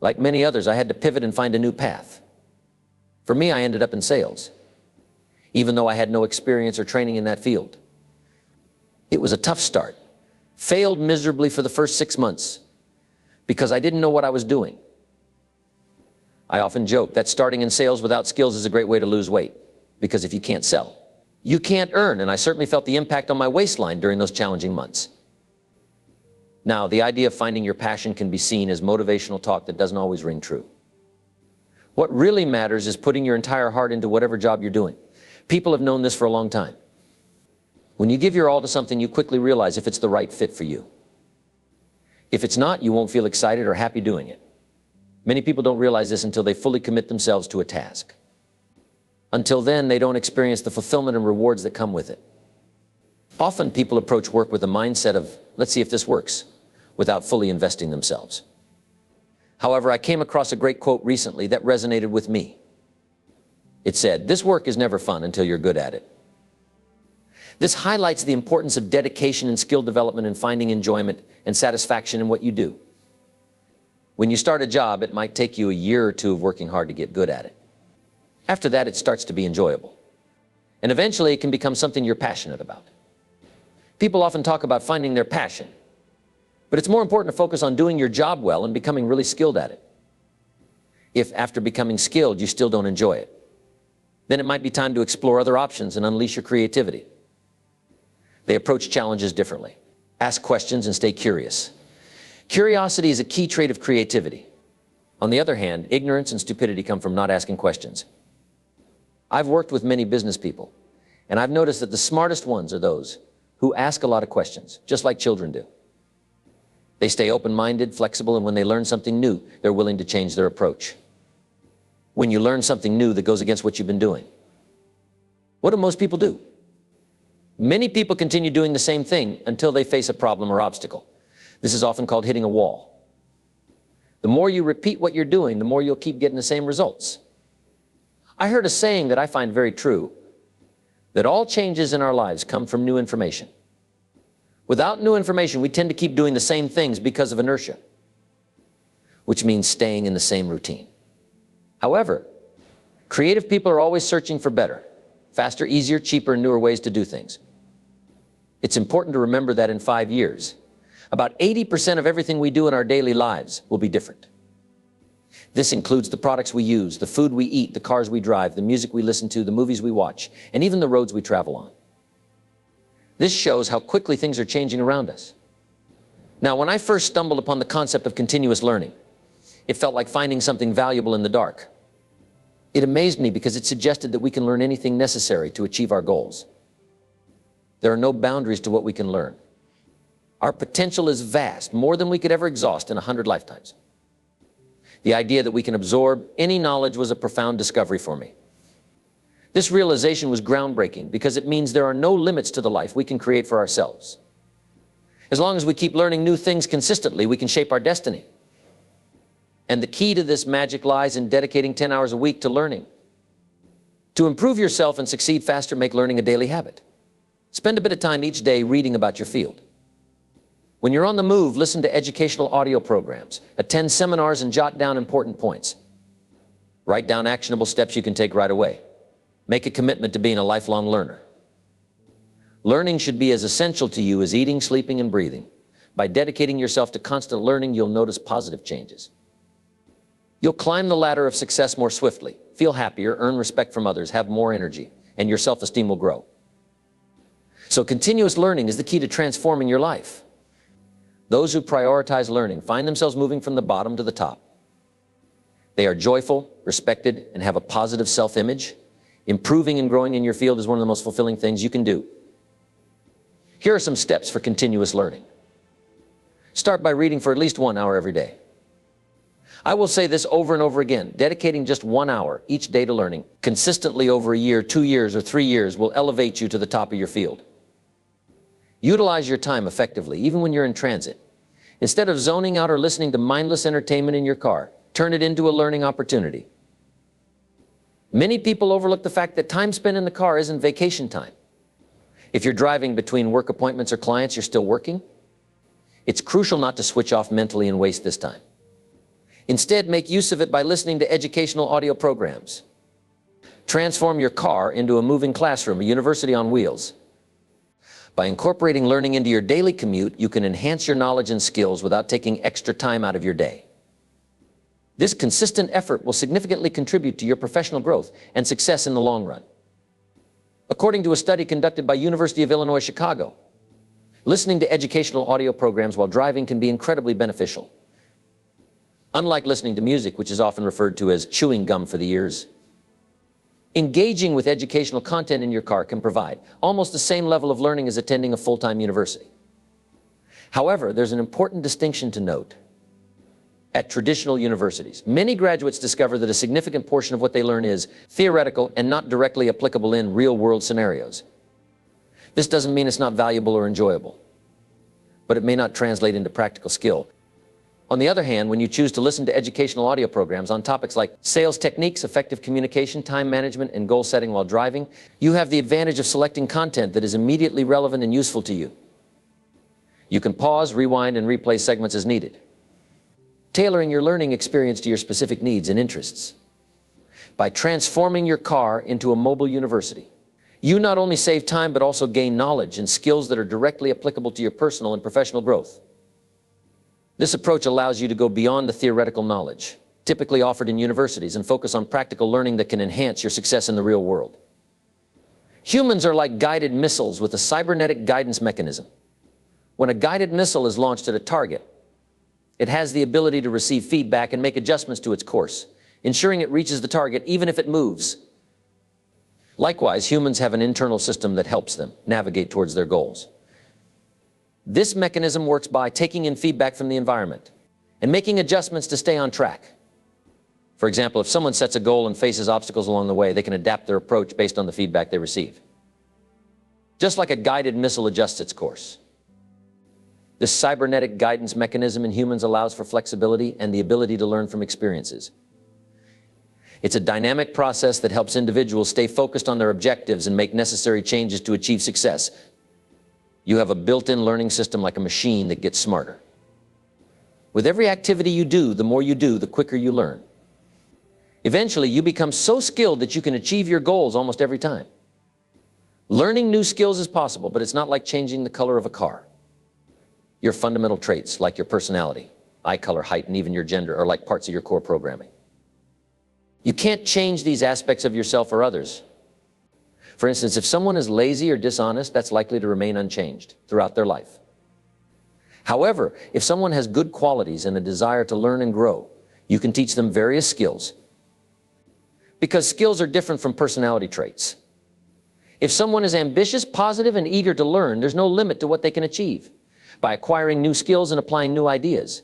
Like many others, I had to pivot and find a new path. For me, I ended up in sales, even though I had no experience or training in that field. It was a tough start. Failed miserably for the first 6 months because I didn't know what I was doing. I often joke that starting in sales without skills is a great way to lose weight, because if you can't sell, you can't earn, and I certainly felt the impact on my waistline during those challenging months. Now, the idea of finding your passion can be seen as motivational talk that doesn't always ring true. What really matters is putting your entire heart into whatever job you're doing. People have known this for a long time. When you give your all to something, you quickly realize if it's the right fit for you. If it's not, you won't feel excited or happy doing it. Many people don't realize this until they fully commit themselves to a task. Until then, they don't experience the fulfillment and rewards that come with it. Often people approach work with a mindset of, let's see if this works, without fully investing themselves. However, I came across a great quote recently that resonated with me. It said, "This work is never fun until you're good at it." This highlights the importance of dedication and skill development in finding enjoyment and satisfaction in what you do. When you start a job, it might take you a year or two of working hard to get good at it. After that, it starts to be enjoyable. And eventually, it can become something you're passionate about. People often talk about finding their passion, but it's more important to focus on doing your job well and becoming really skilled at it. If after becoming skilled, you still don't enjoy it, then it might be time to explore other options and unleash your creativity. They approach challenges differently. Ask questions and stay curious. Curiosity is a key trait of creativity. On the other hand, ignorance and stupidity come from not asking questions. I've worked with many business people, and I've noticed that the smartest ones are those who ask a lot of questions, just like children do. They stay open-minded, flexible, and when they learn something new, they're willing to change their approach. When you learn something new that goes against what you've been doing, what do most people do? Many people continue doing the same thing until they face a problem or obstacle. This is often called hitting a wall. The more you repeat what you're doing, the more you'll keep getting the same results. I heard a saying that I find very true, that all changes in our lives come from new information. Without new information, we tend to keep doing the same things because of inertia, which means staying in the same routine. However, creative people are always searching for better, faster, easier, cheaper, and newer ways to do things. It's important to remember that in 5 years, about 80% of everything we do in our daily lives will be different. This includes the products we use, the food we eat, the cars we drive, the music we listen to, the movies we watch, and even the roads we travel on. This shows how quickly things are changing around us. Now, when I first stumbled upon the concept of continuous learning, it felt like finding something valuable in the dark. It amazed me because it suggested that we can learn anything necessary to achieve our goals. There are no boundaries to what we can learn. Our potential is vast, more than we could ever exhaust in 100 lifetimes. The idea that we can absorb any knowledge was a profound discovery for me. This realization was groundbreaking because it means there are no limits to the life we can create for ourselves. As long as we keep learning new things consistently, we can shape our destiny. And the key to this magic lies in dedicating 10 hours a week to learning. To improve yourself and succeed faster, make learning a daily habit. Spend a bit of time each day reading about your field. When you're on the move, listen to educational audio programs, attend seminars, and jot down important points. Write down actionable steps you can take right away. Make a commitment to being a lifelong learner. Learning should be as essential to you as eating, sleeping, and breathing. By dedicating yourself to constant learning, you'll notice positive changes. You'll climb the ladder of success more swiftly, feel happier, earn respect from others, have more energy, and your self-esteem will grow. So continuous learning is the key to transforming your life. Those who prioritize learning find themselves moving from the bottom to the top. They are joyful, respected, and have a positive self-image. Improving and growing in your field is one of the most fulfilling things you can do. Here are some steps for continuous learning. Start by reading for at least 1 hour every day. I will say this over and over again, dedicating just 1 hour each day to learning, consistently over a year, 2 years, or 3 years will elevate you to the top of your field. Utilize your time effectively, even when you're in transit. Instead of zoning out or listening to mindless entertainment in your car, turn it into a learning opportunity. Many people overlook the fact that time spent in the car isn't vacation time. If you're driving between work appointments or clients, you're still working. It's crucial not to switch off mentally and waste this time. Instead, make use of it by listening to educational audio programs. Transform your car into a moving classroom, a university on wheels. By incorporating learning into your daily commute, you can enhance your knowledge and skills without taking extra time out of your day. This consistent effort will significantly contribute to your professional growth and success in the long run. According to a study conducted by University of Illinois, Chicago, listening to educational audio programs while driving can be incredibly beneficial. Unlike listening to music, which is often referred to as chewing gum for the ears, engaging with educational content in your car can provide almost the same level of learning as attending a full-time university. However, there's an important distinction to note. At traditional universities, many graduates discover that a significant portion of what they learn is theoretical and not directly applicable in real-world scenarios. This doesn't mean it's not valuable or enjoyable, but it may not translate into practical skill. On the other hand, when you choose to listen to educational audio programs on topics like sales techniques, effective communication, time management, and goal setting while driving, you have the advantage of selecting content that is immediately relevant and useful to you. You can pause, rewind, and replay segments as needed, tailoring your learning experience to your specific needs and interests. By transforming your car into a mobile university, you not only save time but also gain knowledge and skills that are directly applicable to your personal and professional growth. This approach allows you to go beyond the theoretical knowledge typically offered in universities and focus on practical learning that can enhance your success in the real world. Humans are like guided missiles with a cybernetic guidance mechanism. When a guided missile is launched at a target, it has the ability to receive feedback and make adjustments to its course, ensuring it reaches the target even if it moves. Likewise, humans have an internal system that helps them navigate towards their goals. This mechanism works by taking in feedback from the environment and making adjustments to stay on track. For example, if someone sets a goal and faces obstacles along the way, they can adapt their approach based on the feedback they receive. Just like a guided missile adjusts its course. This cybernetic guidance mechanism in humans allows for flexibility and the ability to learn from experiences. It's a dynamic process that helps individuals stay focused on their objectives and make necessary changes to achieve success. You have a built-in learning system like a machine that gets smarter. With every activity you do, the more you do, the quicker you learn. Eventually, you become so skilled that you can achieve your goals almost every time. Learning new skills is possible, but it's not like changing the color of a car. Your fundamental traits, like your personality, eye color, height, and even your gender, are like parts of your core programming. You can't change these aspects of yourself or others. For instance, if someone is lazy or dishonest, that's likely to remain unchanged throughout their life. However, if someone has good qualities and a desire to learn and grow, you can teach them various skills, because skills are different from personality traits. If someone is ambitious, positive, and eager to learn, there's no limit to what they can achieve by acquiring new skills and applying new ideas.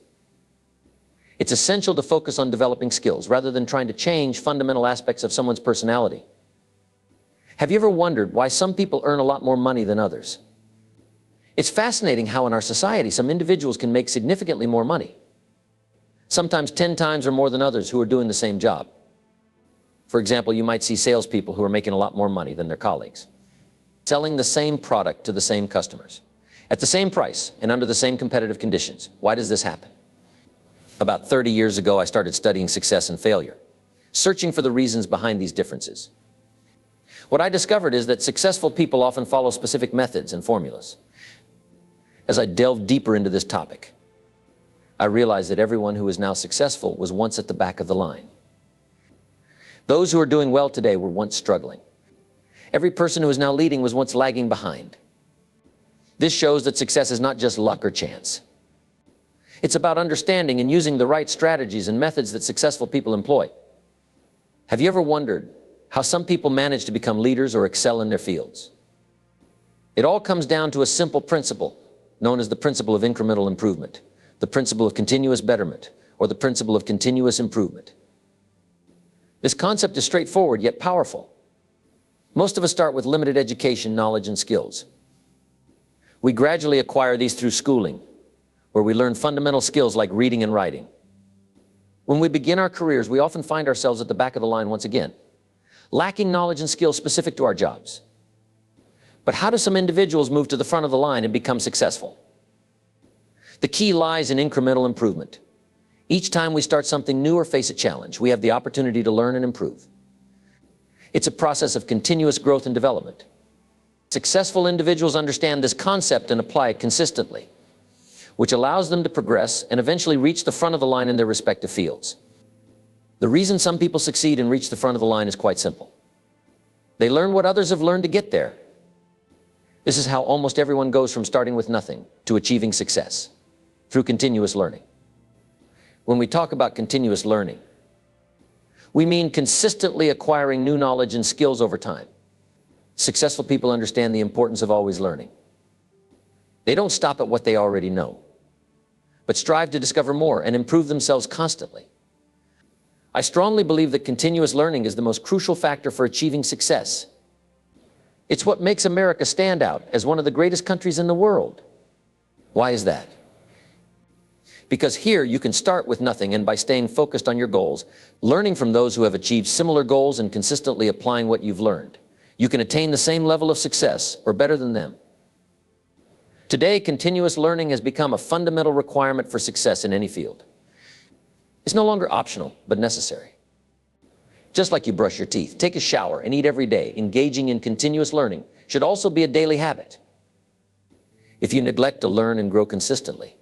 It's essential to focus on developing skills rather than trying to change fundamental aspects of someone's personality. Have you ever wondered why some people earn a lot more money than others? It's fascinating how in our society some individuals can make significantly more money, sometimes 10 times or more than others who are doing the same job. For example, you might see salespeople who are making a lot more money than their colleagues, selling the same product to the same customers, at the same price and under the same competitive conditions. Why does this happen? About 30 years ago, I started studying success and failure, searching for the reasons behind these differences. What I discovered is that successful people often follow specific methods and formulas. As I delved deeper into this topic, I realized that everyone who is now successful was once at the back of the line. Those who are doing well today were once struggling. Every person who is now leading was once lagging behind. This shows that success is not just luck or chance. It's about understanding and using the right strategies and methods that successful people employ. Have you ever wondered how some people manage to become leaders or excel in their fields? It all comes down to a simple principle known as the principle of incremental improvement, the principle of continuous betterment, or the principle of continuous improvement. This concept is straightforward yet powerful. Most of us start with limited education, knowledge, and skills. We gradually acquire these through schooling, where we learn fundamental skills like reading and writing. When we begin our careers, we often find ourselves at the back of the line once again, lacking knowledge and skills specific to our jobs. But how do some individuals move to the front of the line and become successful? The key lies in incremental improvement. Each time we start something new or face a challenge, we have the opportunity to learn and improve. It's a process of continuous growth and development. Successful individuals understand this concept and apply it consistently, which allows them to progress and eventually reach the front of the line in their respective fields. The reason some people succeed and reach the front of the line is quite simple. They learn what others have learned to get there. This is how almost everyone goes from starting with nothing to achieving success, through continuous learning. When we talk about continuous learning, we mean consistently acquiring new knowledge and skills over time. Successful people understand the importance of always learning. They don't stop at what they already know, but strive to discover more and improve themselves constantly. I strongly believe that continuous learning is the most crucial factor for achieving success. It's what makes America stand out as one of the greatest countries in the world. Why is that? Because here you can start with nothing, and by staying focused on your goals, learning from those who have achieved similar goals and consistently applying what you've learned, you can attain the same level of success or better than them. Today, continuous learning has become a fundamental requirement for success in any field. It's no longer optional, but necessary. Just like you brush your teeth, take a shower, and eat every day, engaging in continuous learning should also be a daily habit. If you neglect to learn and grow consistently,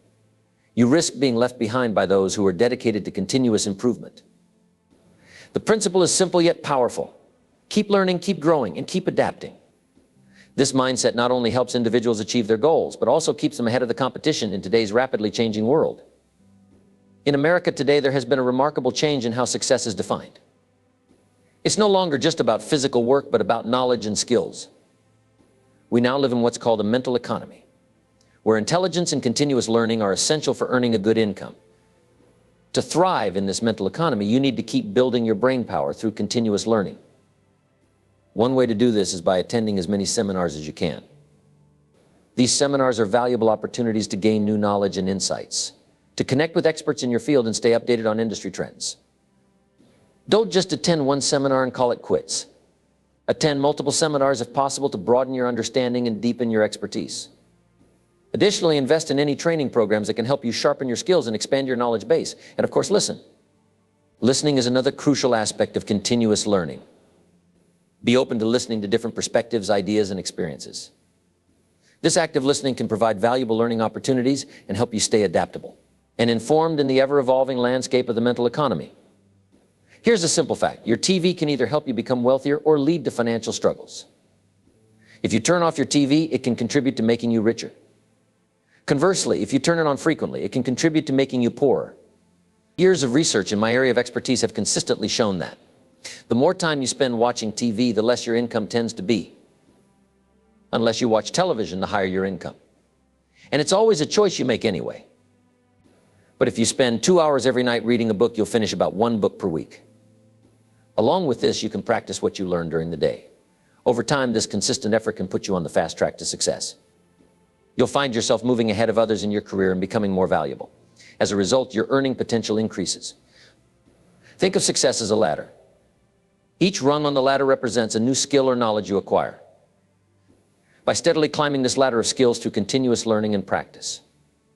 you risk being left behind by those who are dedicated to continuous improvement. The principle is simple yet powerful. Keep learning, keep growing, and keep adapting. This mindset not only helps individuals achieve their goals, but also keeps them ahead of the competition in today's rapidly changing world. In America today, there has been a remarkable change in how success is defined. It's no longer just about physical work, but about knowledge and skills. We now live in what's called a mental economy, where intelligence and continuous learning are essential for earning a good income. To thrive in this mental economy, you need to keep building your brain power through continuous learning. One way to do this is by attending as many seminars as you can. These seminars are valuable opportunities to gain new knowledge and insights, to connect with experts in your field and stay updated on industry trends. Don't just attend one seminar and call it quits. Attend multiple seminars if possible to broaden your understanding and deepen your expertise. Additionally, invest in any training programs that can help you sharpen your skills and expand your knowledge base. And of course, listen. Listening is another crucial aspect of continuous learning. Be open to listening to different perspectives, ideas, and experiences. This active listening can provide valuable learning opportunities and help you stay adaptable and informed in the ever-evolving landscape of the mental economy. Here's a simple fact. Your TV can either help you become wealthier or lead to financial struggles. If you turn off your TV, it can contribute to making you richer. Conversely, if you turn it on frequently, it can contribute to making you poorer. Years of research in my area of expertise have consistently shown that. The more time you spend watching TV, the less your income tends to be. Unless you watch television, the higher your income. And it's always a choice you make anyway. But if you spend 2 hours every night reading a book, you'll finish about 1 book per week. Along with this, you can practice what you learn during the day. Over time, this consistent effort can put you on the fast track to success. You'll find yourself moving ahead of others in your career and becoming more valuable. As a result, your earning potential increases. Think of success as a ladder. Each rung on the ladder represents a new skill or knowledge you acquire. By steadily climbing this ladder of skills through continuous learning and practice,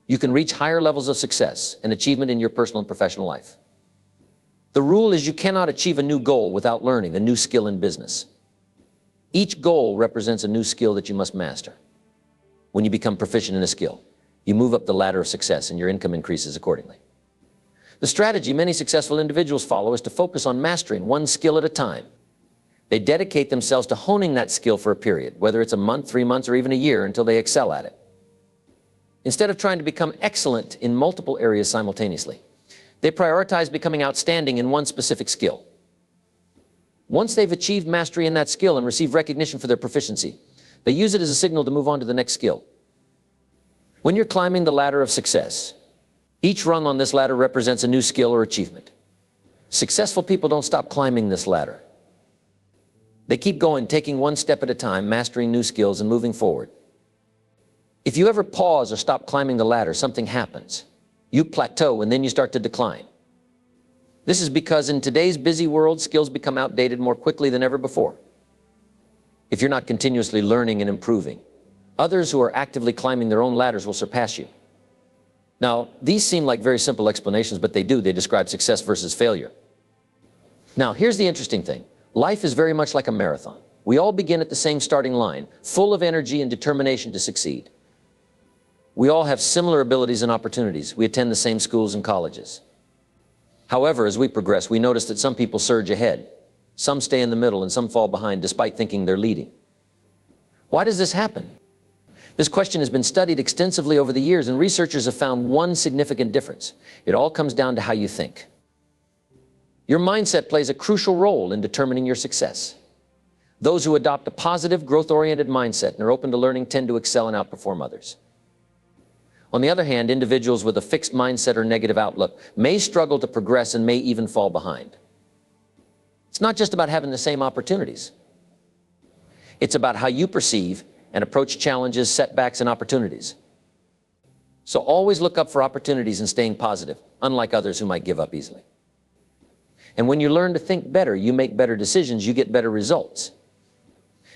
you can reach higher levels of success and achievement in your personal and professional life. The rule is you cannot achieve a new goal without learning a new skill in business. Each goal represents a new skill that you must master. When you become proficient in a skill, you move up the ladder of success and your income increases accordingly. The strategy many successful individuals follow is to focus on mastering one skill at a time. They dedicate themselves to honing that skill for a period, whether it's a month, 3 months, or even a year, until they excel at it. Instead of trying to become excellent in multiple areas simultaneously, they prioritize becoming outstanding in one specific skill. Once they've achieved mastery in that skill and received recognition for their proficiency, they use it as a signal to move on to the next skill. When you're climbing the ladder of success, each rung on this ladder represents a new skill or achievement. Successful people don't stop climbing this ladder. They keep going, taking one step at a time, mastering new skills and moving forward. If you ever pause or stop climbing the ladder, something happens. You plateau and then you start to decline. This is because in today's busy world, skills become outdated more quickly than ever before. If you're not continuously learning and improving, others who are actively climbing their own ladders will surpass you. Now, these seem like very simple explanations, but they describe success versus failure. Now, here's the interesting thing. Life is very much like a marathon. We all begin at the same starting line, full of energy and determination to succeed. We all have similar abilities and opportunities. We attend the same schools and colleges. However, as we progress, we notice that some people surge ahead. Some stay in the middle and some fall behind despite thinking they're leading. Why does this happen? This question has been studied extensively over the years, and researchers have found one significant difference. It all comes down to how you think. Your mindset plays a crucial role in determining your success. Those who adopt a positive, growth-oriented mindset and are open to learning tend to excel and outperform others. On the other hand, individuals with a fixed mindset or negative outlook may struggle to progress and may even fall behind. It's not just about having the same opportunities. It's about how you perceive and approach challenges, setbacks, and opportunities. So always look up for opportunities and staying positive, unlike others who might give up easily. And when you learn to think better, you make better decisions, you get better results.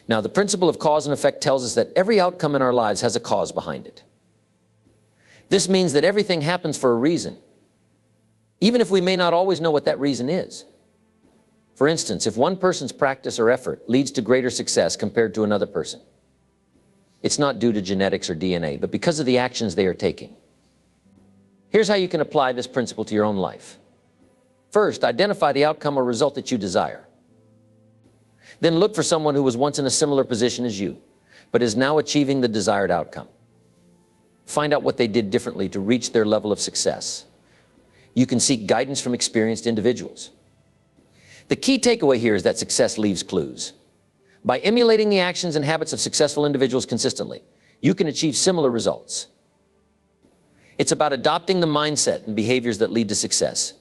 Now, the principle of cause and effect tells us that every outcome in our lives has a cause behind it. This means that everything happens for a reason, even if we may not always know what that reason is. For instance, if one person's practice or effort leads to greater success compared to another person, it's not due to genetics or DNA, but because of the actions they are taking. Here's how you can apply this principle to your own life. First, identify the outcome or result that you desire. Then look for someone who was once in a similar position as you, but is now achieving the desired outcome. Find out what they did differently to reach their level of success. You can seek guidance from experienced individuals. The key takeaway here is that success leaves clues. By emulating the actions and habits of successful individuals consistently, you can achieve similar results. It's about adopting the mindset and behaviors that lead to success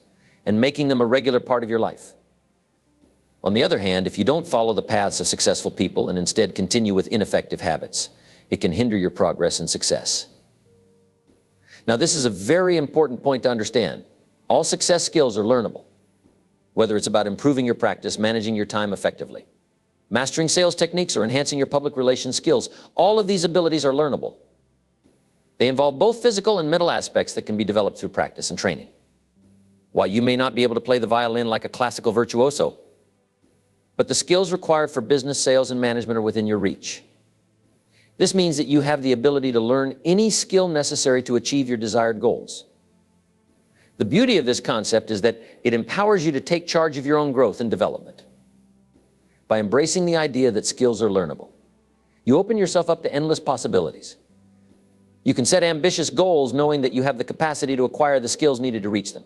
and making them a regular part of your life. On the other hand, if you don't follow the paths of successful people and instead continue with ineffective habits, it can hinder your progress and success. Now, this is a very important point to understand. All success skills are learnable, whether it's about improving your practice, managing your time effectively, mastering sales techniques, or enhancing your public relations skills. All of these abilities are learnable. They involve both physical and mental aspects that can be developed through practice and training. While you may not be able to play the violin like a classical virtuoso, but the skills required for business, sales, and management are within your reach. This means that you have the ability to learn any skill necessary to achieve your desired goals. The beauty of this concept is that it empowers you to take charge of your own growth and development. By embracing the idea that skills are learnable, you open yourself up to endless possibilities. You can set ambitious goals knowing that you have the capacity to acquire the skills needed to reach them.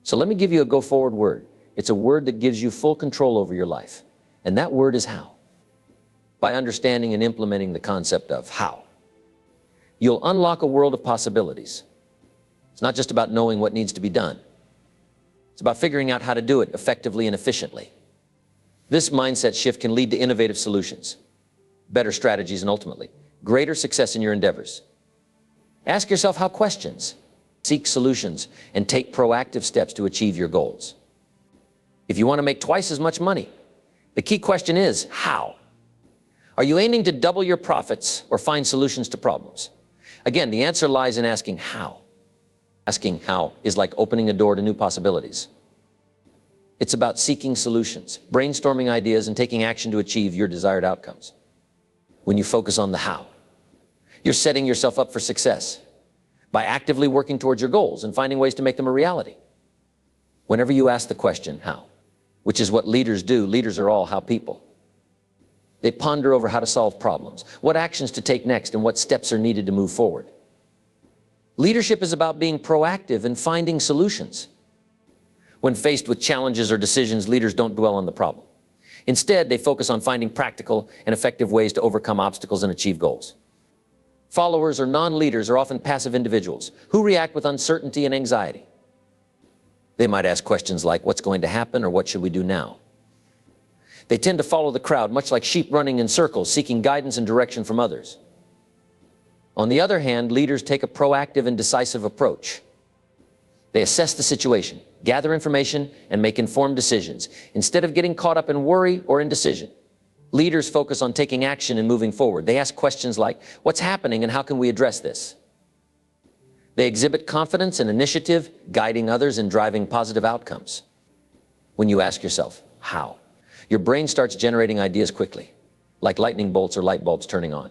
So let me give you a go-forward word. It's a word that gives you full control over your life. And that word is how. By understanding and implementing the concept of how, you'll unlock a world of possibilities. It's not just about knowing what needs to be done. It's about figuring out how to do it effectively and efficiently. This mindset shift can lead to innovative solutions, better strategies, and ultimately, greater success in your endeavors. Ask yourself how questions, seek solutions, and take proactive steps to achieve your goals. If you want to make twice as much money, the key question is how? Are you aiming to double your profits or find solutions to problems? Again, the answer lies in asking how. Asking how is like opening a door to new possibilities. It's about seeking solutions, brainstorming ideas, and taking action to achieve your desired outcomes. When you focus on the how, you're setting yourself up for success by actively working towards your goals and finding ways to make them a reality. Whenever you ask the question, how, which is what leaders do, leaders are all how people. They ponder over how to solve problems, what actions to take next, and what steps are needed to move forward. Leadership is about being proactive and finding solutions. When faced with challenges or decisions, leaders don't dwell on the problem. Instead, they focus on finding practical and effective ways to overcome obstacles and achieve goals. Followers or non-leaders are often passive individuals who react with uncertainty and anxiety. They might ask questions like, what's going to happen, or what should we do now? They tend to follow the crowd, much like sheep running in circles, seeking guidance and direction from others. On the other hand, leaders take a proactive and decisive approach. They assess the situation, gather information, and make informed decisions. Instead of getting caught up in worry or indecision, leaders focus on taking action and moving forward. They ask questions like, what's happening and how can we address this? They exhibit confidence and initiative, guiding others and driving positive outcomes. When you ask yourself, how? Your brain starts generating ideas quickly, like lightning bolts or light bulbs turning on.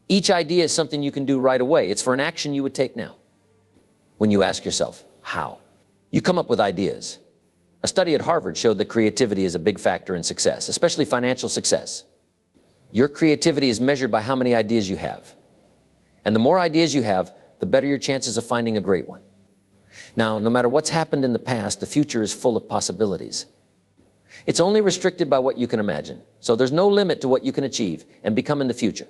Each idea is something you can do right away. It's for an action you would take now. When you ask yourself, how? You come up with ideas. A study at Harvard showed that creativity is a big factor in success, especially financial success. Your creativity is measured by how many ideas you have. And the more ideas you have, the better your chances of finding a great one. Now, no matter what's happened in the past, the future is full of possibilities. It's only restricted by what you can imagine. So there's no limit to what you can achieve and become in the future.